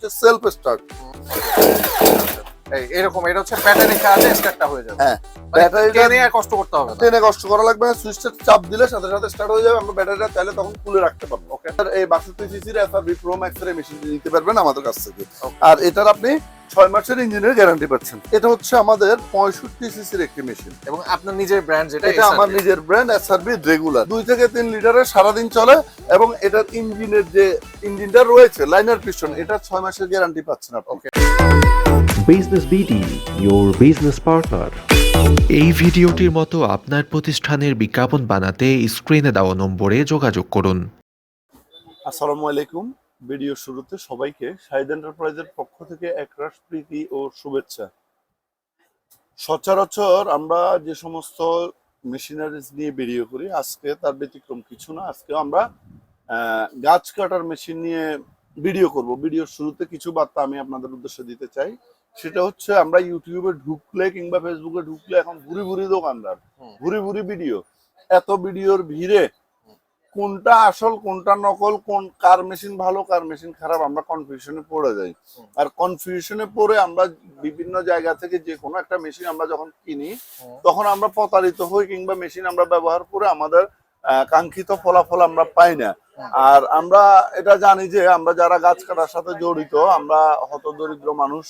হচ্ছে self start. এরকম এটা হচ্ছে ব্যাটারি চার্জে স্টার্টটা হয়ে যাবে। হ্যাঁ, ব্যাটারিটা নিয়ে কষ্ট করতে হবে না। টেনে কষ্ট করা লাগবে না, সুইচটা চাপ দিলে সাথে সাথে স্টার্ট হয়ে যাবে। আমরা ব্যাটারিটা চাইলে তখন খুলে রাখতে পারবো। ওকে, এই 62 সিসির এসআরবি প্রো ম্যাক্স এর মেশিনটি নিতে পারবেন আমাদের কাছ থেকে। আর এটার আপনি 6 মাসের ইঞ্জিনের গ্যারান্টি পাচ্ছেন। এটা হচ্ছে আমাদের 65 সিসির একটি মেশিন এবং আপনার নিজের ব্র্যান্ড যেটা, এটা আমার নিজের ব্র্যান্ড এসআরবি রেগুলার 2 থেকে 3 লিটারের সারাদিন চলে। এবং এটার ইঞ্জিনের যে ইঞ্জিনটা রয়েছে লাইনার পিস্টন, এটা 6 মাসের গ্যারান্টি পাচ্ছেন আপনি। Business BD, your business partner. এই ভিডিওটির মতো আপনার প্রতিষ্ঠানের বিজ্ঞাপন বানাতে স্ক্রিনে দেওয়া নম্বরে যোগাযোগ করুন। আসসালামু আলাইকুম। ভিডিও শুরুতে সবাইকে শাহিদ এন্টারপ্রাইজের পক্ষ থেকে একরাশ প্রীতি ও শুভেচ্ছা। সচরাচর আমরা যে সমস্ত মেশিনারিজ নিয়ে ভিডিও করি, আজকে তার ব্যতিক্রম কিছু না। আজকে আমরা গাছ কাটার মেশিন নিয়ে ভিডিও করব। ভিডিওর শুরুতে কিছু বার্তা আমি আপনাদের উদ্দেশ্যে দিতে চাই। সেটা হচ্ছে, আমরা ইউটিউবে ঢুকলে কিংবা ফেসবুকে ঢুকলে এখন ভুরি ভুরি দোকানদার, ভুরি ভুরি ভিডিও। এত ভিডিওর ভিড়ে কোনটা আসল কোনটা নকল, কোন কার মেশিন ভালো কার মেশিন খারাপ, আমরা কনফিউশনে পড়ে যাই। আর কনফিউশনে পড়ে আমরা বিভিন্ন জায়গা থেকে যে কোনো একটা মেশিন আমরা যখন কিনি, তখন আমরা প্রতারিত হই কিংবা মেশিন আমরা ব্যবহার করে আমাদের কাঙ্ক্ষিত ফলাফল আমরা পাই না। আর আমরা এটা জানি যে আমরা যারা গাছ কাটার সাথে জড়িত, আমরা হতদরিদ্র মানুষ,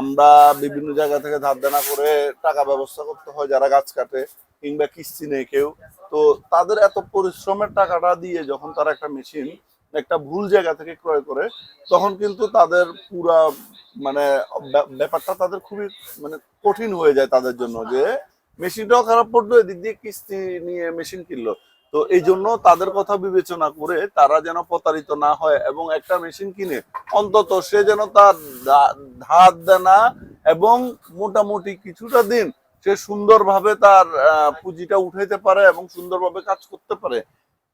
আমরা বিভিন্ন জায়গা থেকে ধার দেনা করে টাকা ব্যবস্থা করতে হয় যারা গাছ কাটে, কিংবা কিস্তি নেই কেউ। তো তাদের এত পরিশ্রমের টাকাটা দিয়ে যখন তারা একটা মেশিন একটা ভুল জায়গা থেকে ক্রয় করে, তখন কিন্তু তাদের পুরা মানে ব্যাপারটা তাদের খুবই মানে কঠিন হয়ে যায় তাদের জন্য, যে মেশিনটাও খারাপ পড়লো, এদিক দিয়ে কিস্তি নিয়ে মেশিন কিনলো। তো এই জন্য তাদের কথা বিবেচনা করে তারা যেন প্রতারিত না হয় এবং একটা মেশিন কিনে অন্তত সে যেন তার ধার দেনা এবং মোটামুটি কিছুটা দিন সে সুন্দরভাবে তার পুঁজিটা উঠাইতে পারে এবং সুন্দরভাবে কাজ করতে পারে,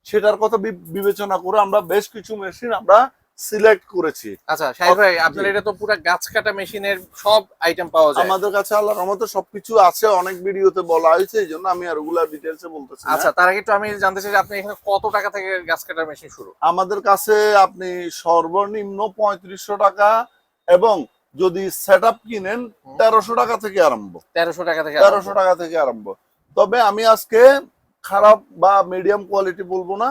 সেটার কথা বিবেচনা করে আমরা বেশ কিছু মেশিন আমরা সিলেক্ট করেছি। আচ্ছা শাহিদ ভাই, আপনার এটা তো পুরো গাছ কাটা মেশিনের সব আইটেম পাওয়া যায় আমাদের কাছে। আল্লাহর রহমতে সবকিছু আছে, অনেক ভিডিওতে বলা হয়েছে, এই জন্য আমি আর ওগুলা ডিটেইলসে বলতেছি না। আচ্ছা, তার আগে একটু আমি জানতে চাই যে আপনি এখানে কত টাকা থেকে গাছ কাটার মেশিন শুরু? আমাদের কাছে আপনি সর্বনিম্ন 3500 টাকা এবং যদি সেটআপ কিনেন 1300 টাকা থেকে আরম্ভ। 1300 টাকা থেকে 1300 টাকা থেকে আরম্ভ। তবে আমি আজকে খারাপ বা মিডিয়াম কোয়ালিটি বলবো না,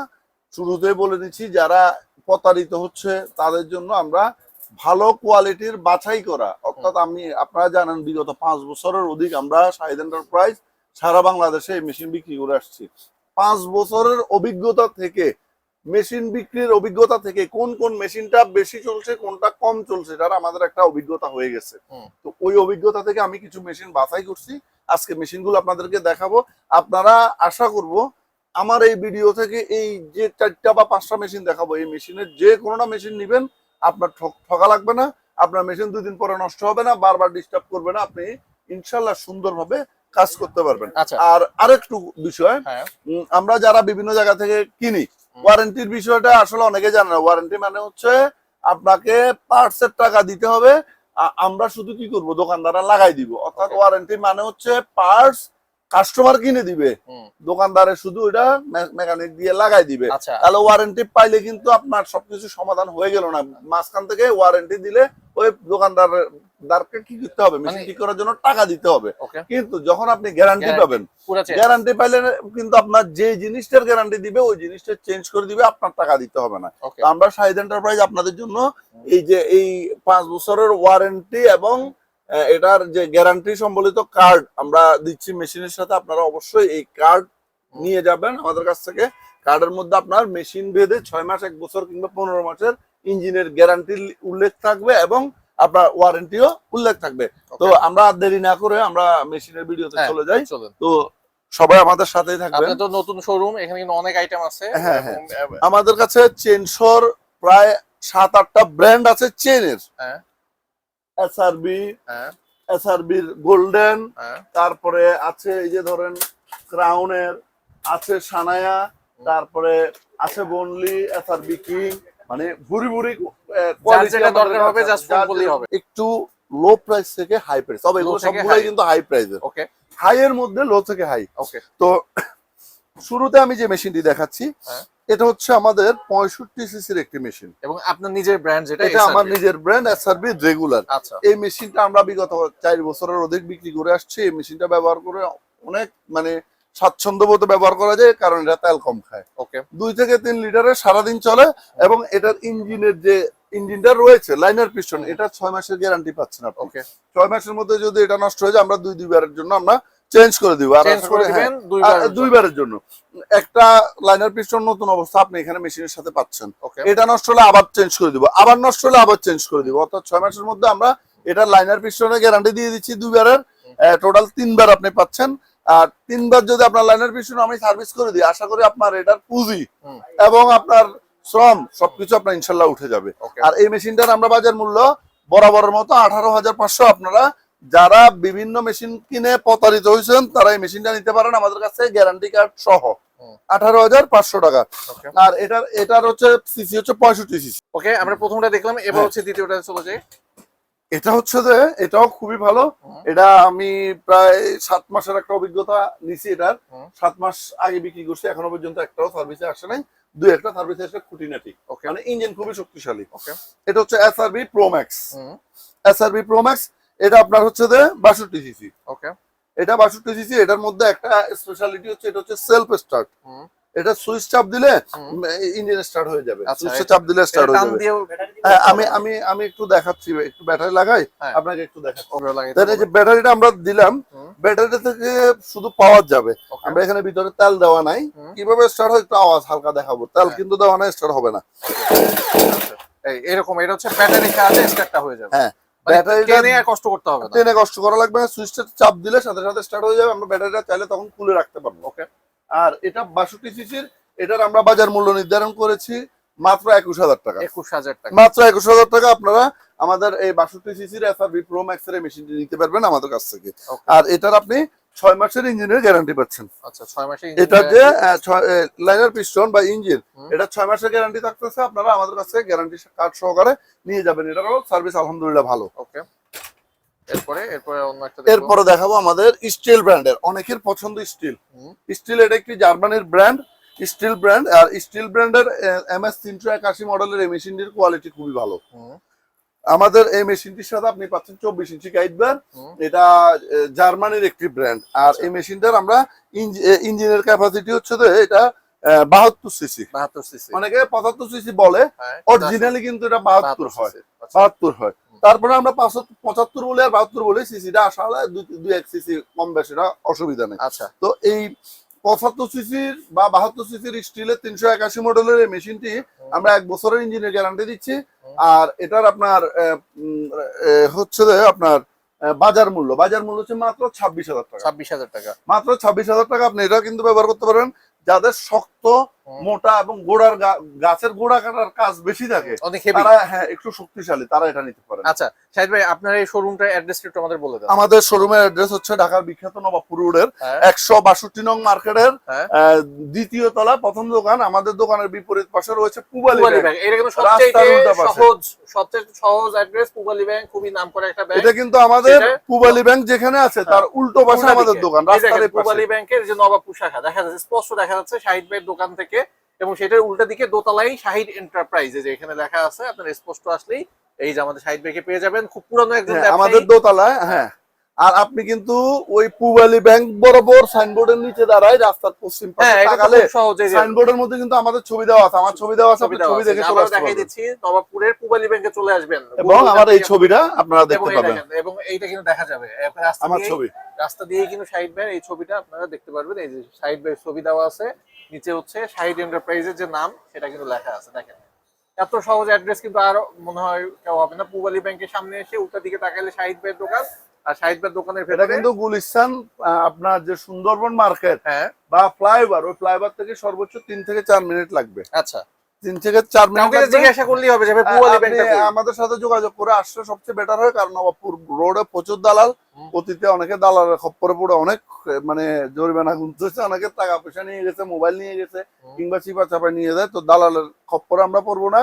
শুরুতেই বলে দিচ্ছি, যারা প্রতারিত হচ্ছে তাদের জন্য আমরা ভালো কোয়ালিটির বাছাই করা, অর্থাৎ আপনারা জানেন বিগত 5 বছরের অধিক আমরা শাহিদ এন্টারপ্রাইজ সারা বাংলাদেশে এই মেশিন বিক্রি করে আসছি। 5 বছরের অভিজ্ঞতা থেকে, মেশিন বিক্রির অভিজ্ঞতা থেকে কোন কোন মেশিনটা বেশি চলছে কোনটা কম চলছে তার আমাদের একটা অভিজ্ঞতা হয়ে গেছে। তো ওই অভিজ্ঞতা থেকে আমি কিছু মেশিন বাছাই করছি, আজকে মেশিনগুলো আপনাদেরকে দেখাবো। আপনারা আশা করব আমার এই ভিডিও থেকে এই যে 4টা বা 5টা মেশিন দেখাবো, এই মেশিনের যে কোনোটা মেশিন নিবেন, আপনার ঠকা লাগবে না, আপনার মেশিন 2 দিন পরে নষ্ট হবে না, বারবার ডিস্টার্ব করবে না, আপনি ইনশাল্লাহ সুন্দরভাবে কাজ করতে পারবেন। আর আরেকটু বিষয়, আমরা যারা বিভিন্ন জায়গা থেকে কিনি, ওয়ারেন্টির বিষয়টা আসলে অনেকে জানে না। ওয়ারেন্টি মানে হচ্ছে আপনাকে পার্টসের টাকা দিতে হবে, আমরা শুধু কি করব, দোকানদাররা লাগাই দিব। অর্থাৎ ওয়ারেন্টি মানে হচ্ছে পার্টস কাস্টমার কিনে দিবে, দোকানদারে শুধু এটা মেকানিক দিয়ে লাগাই দিবে। তাহলে ওয়ারেন্টি পাইলে কিন্তু আপনার সবকিছু সমাধান হয়ে গেল না। মাঝখান থেকে ওয়ারেন্টি দিলে ওই দোকানদারকে কি করতে হবে, মেশিন ঠিক করার জন্য টাকা দিতে হবে। কিন্তু যখন আপনি গ্যারান্টি পাবেন, গ্যারান্টি পাইলে কিন্তু আপনার যে জিনিসটার গ্যারান্টি দিবে ওই জিনিসটা চেঞ্জ করে দিবে, আপনার টাকা দিতে হবে না। আমরা শাহিদ এন্টারপ্রাইজ আপনাদের জন্য এই 5 বছরের ওয়ারেন্টি এবং এটার যে গ্যারান্টি সম্বলিত কার্ড আমরা দিচ্ছি মেশিনের সাথে। আপনারা অবশ্যই এই কার্ড নিয়ে যাবেন আমাদের কাছ থেকে। কার্ডের মধ্যে আপনার মেশিন ভেদে 6 মাস, 1 বছর কিংবা 15 মাসের ইঞ্জিনের গ্যারান্টি উল্লেখ থাকবে এবং আপনার ওয়ারেন্টিও উল্লেখ থাকবে। তো আমরা দেরি না করে আমরা মেশিনের ভিডিওতে চলে যাই। তো সবাই আমাদের সাথেই থাকবেন। আপনাদের তো নতুন শোরুম, এখানে কিন্তু অনেক আইটেম আছে। আমাদের কাছে চেনসর প্রায় 7-8টা ব্র্যান্ড আছে চেনের। এসআরবির গোল্ডেন, তারপরে আছে এই যে ধরেন ক্রাউনের, আছে সানায়া, তারপরে আছে বনলি, এসআরবি কিং, মানে ভুরি ভুরি দরকার হবে, জাস্ট ফোন করলেই হবে। একটু লো প্রাইস থেকে হাই প্রাইস, তবে এগুলো সবগুলাই কিন্তু হাই প্রাইসের। ওকে, হাই এর মধ্যে লো থেকে হাই। ওকে, তো শুরুতে আমি যে মেশিনটি দেখাচ্ছি, এটা হচ্ছে আমাদের 65 সিসির একটি মেশিন। এবং আপনার নিজের ব্র্যান্ড যেটা এটা আমার SRB? নিজের ব্র্যান্ড SRB রেগুলার। আচ্ছা এই মেশিনটা আমরা বিগত 4 বছরের অধিক বিক্রি করে আসছি। এই মেশিনটা ব্যবহার করে অনেক মানে স্বাচ্ছন্দ্যবোধে ব্যবহার করা যায়, কারণ এটা তেল কম খায়। ওকে 2 থেকে 3 লিটারের সারাদিন চলে। এবং এটার ইঞ্জিনের যে ইঞ্জিনটা রয়েছে লাইনার পিস্টন, এটা 6 মাসের গ্যারান্টি পাচ্ছেন আপনি। ওকে 6 মাসের মধ্যে যদি এটা নষ্ট হয়ে যায় আমরা দুইবারের জন্য আমরা চেঞ্জ করে দিব। আর চেঞ্জ আশা করে করি দিবেন হ্যাঁ, দুইবারের জন্য। একটা লাইনার পিস্টন নতুন অবস্থা আপনি এখানে মেশিনের সাথে পাচ্ছেন। ওকে এটা নষ্ট হলে আবার চেঞ্জ করে দিব, আবার নষ্ট হলে আবার চেঞ্জ করে দিব। অর্থাৎ 6 মাসের মধ্যে আমরা এটা লাইনার পিস্টনের গ্যারান্টি দিয়ে দিচ্ছি দুইবারের। টোটাল 3 বার আপনি পাচ্ছেন। আর 3 বার যদি আপনার লাইনার পিস্টন আমি সার্ভিস করে দিই, আশা করি আপনার এটার পুঁজি এবং আপনার শ্রম সবকিছু আপনার ইনশাল্লাহ উঠে যাবে। ওকে আর এই মেশিনটার আমরা বাজার মূল্য বরাবরের মতো 18,500। আপনারা যারা বিভিন্ন মেশিন কিনে প্রতারিত হয়েছেন তারা এই মেশিনটা নিতে পারেন আমাদের কাছে গ্যারান্টি কার্ড সহ। 18,500 টাকা। ওকে আর এটার হচ্ছে সিসি হচ্ছে 65 সিসি। ওকে আমরা প্রথমটা দেখলাম, এবার হচ্ছে দ্বিতীয়টা চলে যাই। এটা হচ্ছে যে এটাও খুবই ভালো। এটা আমি প্রায় 7 মাসের একটা অভিজ্ঞতা নিছি। এটার 7 মাস আগে বিক্রি করছি, এখনো পর্যন্ত একটাও সার্ভিসে আসে নাই। 2-1টা সার্ভিসে আসে খুঁটিনাটি। ওকে মানে ইঞ্জিন খুবই শক্তিশালী। ওকে এটা হচ্ছে SRB Pro Max। SRB Pro Max এটা আপনার হচ্ছে যে 62 সিসি। ওকে এটা 62 সিসি। এটার মধ্যে একটা স্পেশালিটি হচ্ছে এটা হচ্ছে সেলফ স্টার্ট। এটা সুইচ চাপ দিলে ইঞ্জিন স্টার্ট হয়ে যাবে। আচ্ছা, সুইচ চাপ দিলে স্টার্ট হয়ে টান যাবে। দিয়েও হ্যাঁ, আমি একটু দেখাচ্ছি, একটু ব্যাটারি লাগাই হ্যাঁ। আপনাকে একটু দেখাচ্ছি। ওকে লাগে তাহলে এই যে ব্যাটারিটা আমরা দিলাম, ব্যাটারিটা থেকে শুধু পাওয়ার যাবে। ওকে আমরা এখানে ভিতরে তেল দেওয়া নাই। কিভাবে স্টার্ট হয় একটু আওয়াজ হালকা দেখাবো। তেল হ্যাঁ। কিন্তু দেওয়া নাই, স্টার্ট হবে না। এই এরকম এটা হচ্ছে ব্যাটারি চার্জে স্টার্টটা হয়ে যাবে। হ্যাঁ, মানে ব্যাটারিটা টেনে আর কষ্ট করতে হবে না। টেনে কষ্ট করা লাগবে না। সুইচটা চাপ দিলে সাথে সাথে স্টার্ট হয়ে যাবে। আমরা ব্যাটারিটা চাইলে তখন খুলে রাখতে পারবো। ওকে আর এটা 62 সিসির। এটার আমরা বাজার মূল্য নির্ধারণ করেছি মাত্র 21,000 টাকা। 21,000 টাকা। মাত্র 21,000 টাকা আপনারা আমাদের এই 62 সিসির SRB Pro Max এর মেশিনটি নিতে পারবেন আমাদের কাছ থেকে। Okay. আর এটার আপনি 6 মাসের ইঞ্জিনের গ্যারান্টি পাচ্ছেন। আচ্ছা 6 মাসে এটা যে লাইনার পিস্টন বা ইঞ্জিন, এটা 6 মাসের গ্যারান্টি থাকতেছে। আপনারা আমাদের কাছে গ্যারান্টি কার্ড সহকারে নিয়ে যাবেন। এটারও সার্ভিস আলহামদুলিল্লাহ ভালো। ওকে এরপরে অন্য একটা এরপরে দেখাবো আমাদের স্টিল ব্র্যান্ডের, অনেকের পছন্দ স্টিল। স্টিল এটা একটি জার্মানির ব্র্যান্ড, স্টিল ব্র্যান্ড। আর স্টিল ব্র্যান্ডের MS 381 মডেলের এই মেশিনটির কোয়ালিটি খুবই ভালো। আমাদের এই মেশিনটির সাথে আপনি পাচ্ছেন 24 ইঞ্চি গাইড বার। এটা জার্মানির একটি ব্র্যান্ড। আর এই মেশিনটার আমরা ইঞ্জিনের ক্যাপাসিটি হচ্ছে তো এটা 72 সিসি। 72 সিসি অনেকে 75 সিসি বলে, অরিজিনালি কিন্তু এটা 72 হয়। 72 হয়। তারপরে আমরা 75 বলে আর 72 বলে, সিসিটা আসলে 2-1 সিসি কম বেশি, এটা অসুবিধা নেই। আচ্ছা তো এই 75 সিসির বা 72 সিসির স্টিলের 381 মডেলের এই মেশিনটি আমরা 1 বছরের ইঞ্জিনের গ্যারান্টি দিচ্ছি। আর এটার আপনার হচ্ছে যে আপনার বাজার মূল্য হচ্ছে মাত্র 26,000 টাকা। 26,000 টাকা। মাত্র 26,000 টাকা। আপনি এটা কিন্তু ব্যবহার করতে পারেন যাদের শক্ত মোটা এবং গোড়ার গাছের গোড়া কাটার কাজ বেশি থাকে, অনেক হেভি। তারা হ্যাঁ একটু শক্তিশালী, তারা এটা নিতে পারেন। আচ্ছা শাহিদ ভাই আপনার এই শোরুমটার অ্যাড্রেসটা একটু আমাদের বলে দেন। আমাদের শোরুমের অ্যাড্রেস হচ্ছে ঢাকার বিখ্যাত নবাবপুর রোডের 162 নং মার্কেটের দ্বিতীয় তলা, প্রথম দোকান। আমাদের দোকানের বিপরীত পাশে রয়েছে পূবালী ব্যাংক। এটা কিন্তু সবচেয়ে সহজ অ্যাড্রেস। পূবালী ব্যাংক খুবই নামকরা একটা ব্যাংক। এটা কিন্তু আমাদের পূবালী ব্যাংক যেখানে আছে তার উল্টো পাশে আমাদের দোকান, রাস্তার এই পূবালী ব্যাংকের যে নবাবপুর শাখা দেখা যাচ্ছে, স্পষ্ট দেখা যাচ্ছে শাহিদ ভাইয়ের দোকান থেকে। এবং সেটার উল্টা দিকে দোতলায় শাহিদ এন্টারপ্রাইজ যে এখানে লেখা আছে। আপনার স্পষ্ট আসলেই এই যে আমাদের শাহিদ ভাইকে পেয়ে যাবেন। খুব পুরানো একজন আমাদের দোতলায়। হ্যাঁ, আর আপনি কিন্তু ওই পূবালী ব্যাংক বরাবর সাইনবোর্ডের নিচে দাঁড়ায় রাস্তার পশ্চিম পাশে তাকালে সাইনবোর্ডের মধ্যে কিন্তু আমাদের ছবি দেওয়া আছে। আমার ছবি দেওয়া আছে, আপনি ছবি দেখে চলে আসতে দেখাই দিচ্ছি। নবাবপুরের পূবালী ব্যাংকে চলে আসবেন এবং আমার এই ছবিটা আপনারা দেখতে পাবেন। এবং এইটা কিন্তু দেখা যাবে আমার ছবি, রাস্তা দিয়ে কিন্তু শাহিদ ভাইয়ের এই ছবিটা আপনারা দেখতে পারবেন। এই যে শাহিদ ভাইয়ের ছবি দেওয়া আছে, নিচে হচ্ছে শাহিদ এন্টারপ্রাইজের যে নাম সেটা কিন্তু লেখা আছে। দেখেন এত সহজ অ্যাড্রেস কিন্তু আর মনে হয় কেউ হবে না। পূবালী ব্যাংকের সামনে এসে উল্টা দিকে তাকালে শাহিদ ভাইয়ের দোকান। আর শাহিদ ভাইয়ের দোকানের এটা কিন্তু গুলিস্তান আপনার যে সুন্দরবন মার্কেট বা ফ্লাইওভার, ওই ফ্লাইওভার থেকে সর্বোচ্চ 3 থেকে 4 মিনিট লাগবে। আচ্ছা 3 থেকে 4 মিনিট জিজ্ঞাসা করলেই হবে যে পূবালী ব্যাংকটা কই। আমাদের সাথে যোগাযোগ করে আসলে সবচেয়ে বেটার হয়, কারণ নবাবপুর রোডে প্রচুর দালাল। অতীতে অনেকে দালালের খপ্পরে পড়ে অনেক মানে জরিমানা গুনতেছে, অনেকে টাকা পয়সা নিয়ে গেছে, মোবাইল নিয়ে গেছে, কিংবা চিপা চাপা নিয়ে যায়। তো দালালের খপ্পরে আমরা পড়বো না।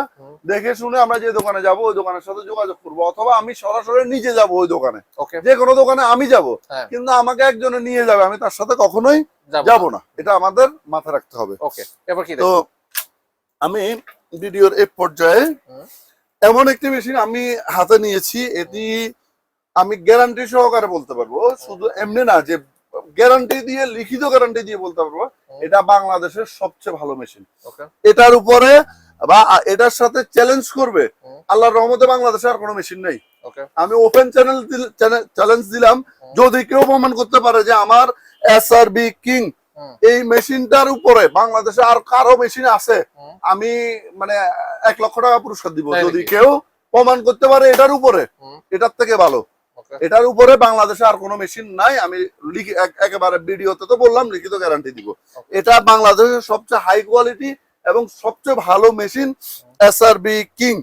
দেখে শুনে আমরা যে দোকানে যাব ওই দোকানের সাথে যোগাযোগ করবো, অথবা আমি সরাসরি নিজে যাব ওই দোকানে। যে কোনো দোকানে আমি যাব, কিন্তু আমাকে একজনে নিয়ে যাবে, আমি তার সাথে কখনোই যাব না। এটা আমাদের মাথায় রাখতে হবে। ওকে এবার কি তো আমি ভিডিওর এই পর্যায়ে হুম। এমন একটি মেশিন আমি হাতে নিয়েছি, এটি আমি গ্যারান্টি সহকারে বলতে পারবো, শুধু এমনি না যে গ্যারান্টি দিয়ে, লিখিত গ্যারান্টি দিয়ে বলতে পারবো এটা বাংলাদেশের সবচেয়ে ভালো মেশিন। ওকে এটার উপরে বা এটার সাথে চ্যালেঞ্জ করবে হুম। আল্লাহর রহমতে বাংলাদেশে আর কোনো মেশিন নেই। ওকে আমি ওপেন চ্যালেঞ্জ দিলাম, যদি কেউ প্রমাণ করতে পারে যে আমার SRB কিং হুম। এই মেশিনটার উপরে বাংলাদেশে আর কারো মেশিন আছে, হুম। আমি মানে 1 লক্ষ টাকা পুরস্কার দিব তাই যদি নাকি? কেউ প্রমাণ করতে পারে এটার উপরে। হুম। এটার থেকে ভালো ওকে এটার উপরে বাংলাদেশে আর কোনো মেশিন নাই। আমি একেবারে ভিডিওতে তো বললাম লিখিত গ্যারান্টি দিব। এটা বাংলাদেশের সবচেয়ে হাই কোয়ালিটি এবং সবচেয়ে ভালো মেশিন SRB কিং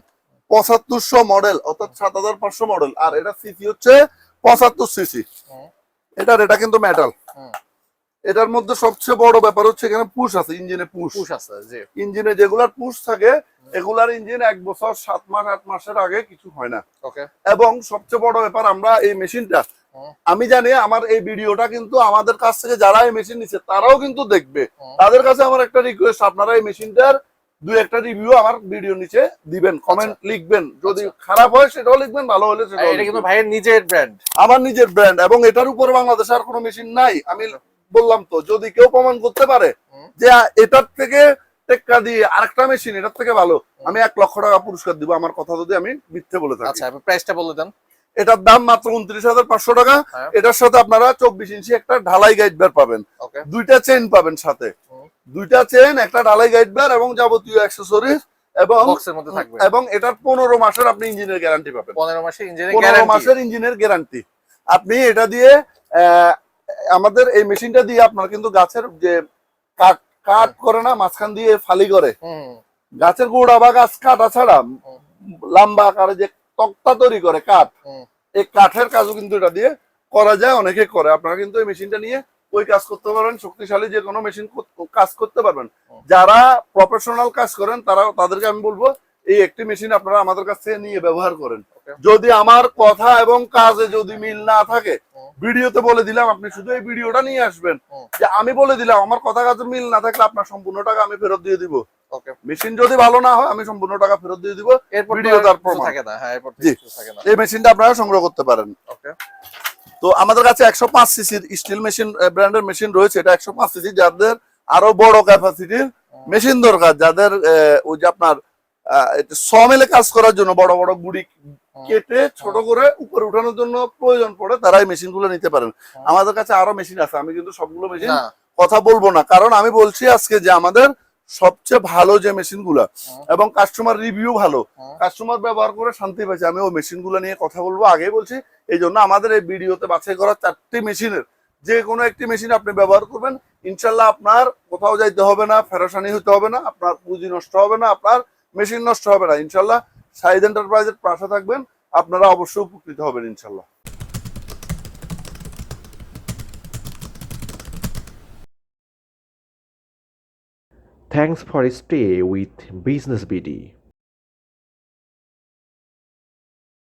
7500 মডেল, অর্থাৎ 7500 মডেল, আর এটা সিসি হচ্ছে 75 সিসি। হুম। এটা কিন্তু মেটাল। হুম। এটার মধ্যে সবচেয়ে বড় ব্যাপার হচ্ছে এখানে পুশ আছে, ইঞ্জিনে পুশ পুশ আছে জি। ইঞ্জিনে যেগুলার পুশ থাকে এগুলার ইঞ্জিন 1 বছর 7 মাস 8 মাসের আগে কিছু হয় না। ওকে এবং সবচেয়ে বড় ব্যাপার, আমরা এই মেশিনটা হুম। আমি জানি আমার এই ভিডিওটা কিন্তু আমাদের কাছ থেকে যারা এই মেশিন নিচ্ছে তারাও কিন্তু দেখবে। হুম। তাদের কাছে আমার একটা রিকোয়েস্ট, আপনারা এই মেশিনটার 2-1টা রিভিউ আমার ভিডিও নিচে দিবেন, কমেন্ট লিখবেন। যদি খারাপ হয় সেটাও লিখবেন, ভালো হলে সেটাও এটা কিন্তু লিখবেন। ভাইয়ের নিজের ব্র্যান্ড। আমার নিজের ব্র্যান্ড এবং এটার উপর বাংলাদেশে আর কোনো মেশিন নাই। আমি বললাম তো, যদি কেউ প্রমাণ করতে পারে হুম। যে এটার থেকে টেক্কা দিয়ে আরেকটা মেশিন এটার থেকে ভালো, আমি 1 লক্ষ টাকা পুরস্কার দিব। আমার কথা যদি আমি মিথ্যে বলে থাকি। আচ্ছা আপনি প্রাইসটা বলে দেন। এটার দাম মাত্র 29,500 টাকা। হ্যাঁ। এটার সাথে আপনারা 24 ইঞ্চি একটা ঢালাই গাইড বার পাবেন, ওকে 2টা চেইন পাবেন সাথে, হুম। 2টা চেইন, একটা ঢালাই গাইড বার এবং যাবতীয় অ্যাকসেসরিজ, এবং বক্সের মধ্যে থাকবে। এবং এটার 15 মাসের আপনি ইঞ্জিনের গ্যারান্টি পাবেন। 15 মাসের ইঞ্জিনের 15 গ্যারান্টি। মাসের ইঞ্জিনের গ্যারান্টি। আপনি এটা দিয়ে আমাদের এই মেশিনটা দিয়ে আপনার কিন্তু গাছের যে কাট করে না, মাঝখান দিয়ে ফালি করে, হুম। গাছের গোড়া বা গাছ কাটা ছাড়া লম্বা আকারে যে তক্তা তৈরি করে কাঠ, হুম। এই কাঠের কাজও কিন্তু এটা দিয়ে করা যায়, অনেকে করে। আপনারা কিন্তু এই মেশিনটা নিয়ে ওই কাজ করতে পারবেন, শক্তিশালী যে কোনো মেশিন কাজ করতে পারবেন। যারা প্রফেশনাল কাজ করেন তাদেরকে আমি বলবো এই একটি মেশিন আপনারা আমাদের কাছ থেকে নিয়ে ব্যবহার করেন। যদি আমার কথা এবং কাজে যদি মিল না থাকে, ভিডিওতে বলে দিলাম, আপনি শুধু এই ভিডিওটা নিয়ে আসবেন যে আমি বলে দিলাম, আমার কথা কাজে মিল না থাকলে আপনার সম্পূর্ণ টাকা আমি ফেরত দিয়ে দিব। ওকে মেশিন যদি ভালো না হয় আমি সম্পূর্ণ টাকা ফেরত দিয়ে দিব। এরপর ভিডিও তার কিছু প্রমাণ। থাকে না। হ্যাঁ এরপর জি। কিছু থাকে না। এই মেশিনটা আপনারা সংগ্রহ করতে পারেন। ওকে তো আমাদের কাছে 105 সিসির স্টিল মেশিন ব্র্যান্ডের মেশিন রয়েছে। এটা 105 সিসি, যাদের আরো বড় ক্যাপাসিটির মেশিন দরকার, যাদের ওই যে আপনার সমেলে কাজ করার জন্য বড় বড় গুড়ি কেটে ছোট করে উপরে উঠানোর জন্য প্রয়োজন পড়ে, তারা এই মেশিন গুলো নিতে পারেন। আমাদের কাছে আরো মেশিন আছে, আমি কিন্তু সবগুলো মেশিন না কথা বলবো না, কারণ আমি বলছি আজকে যে আমাদের সবচেয়ে ভালো যে মেশিন গুলা এবং কাস্টমার রিভিউ ভালো, কাস্টমার ব্যবহার করে শান্তি পাইছে, আমি ওই মেশিন গুলা নিয়ে কথা বলবো আগেই বলছি। এই জন্য আমাদের এই ভিডিওতে বাছাই করা 4টি মেশিনের যে কোনো একটি মেশিন আপনি ব্যবহার করবেন, ইনশাল্লাহ আপনার কোথাও যাইতে হবে না, ফেরাসানি হতে হবে না, আপনার পুঁজি নষ্ট হবে না, আপনার মেশিন নষ্ট হবে না। ইনশাল্লাহ সাইদ এন্টারপ্রাইজের পাশে থাকবেন, আপনারা অবশ্যই উপকৃত হবেন ইনশাল্লাহ। Thanks for stay with Business BD.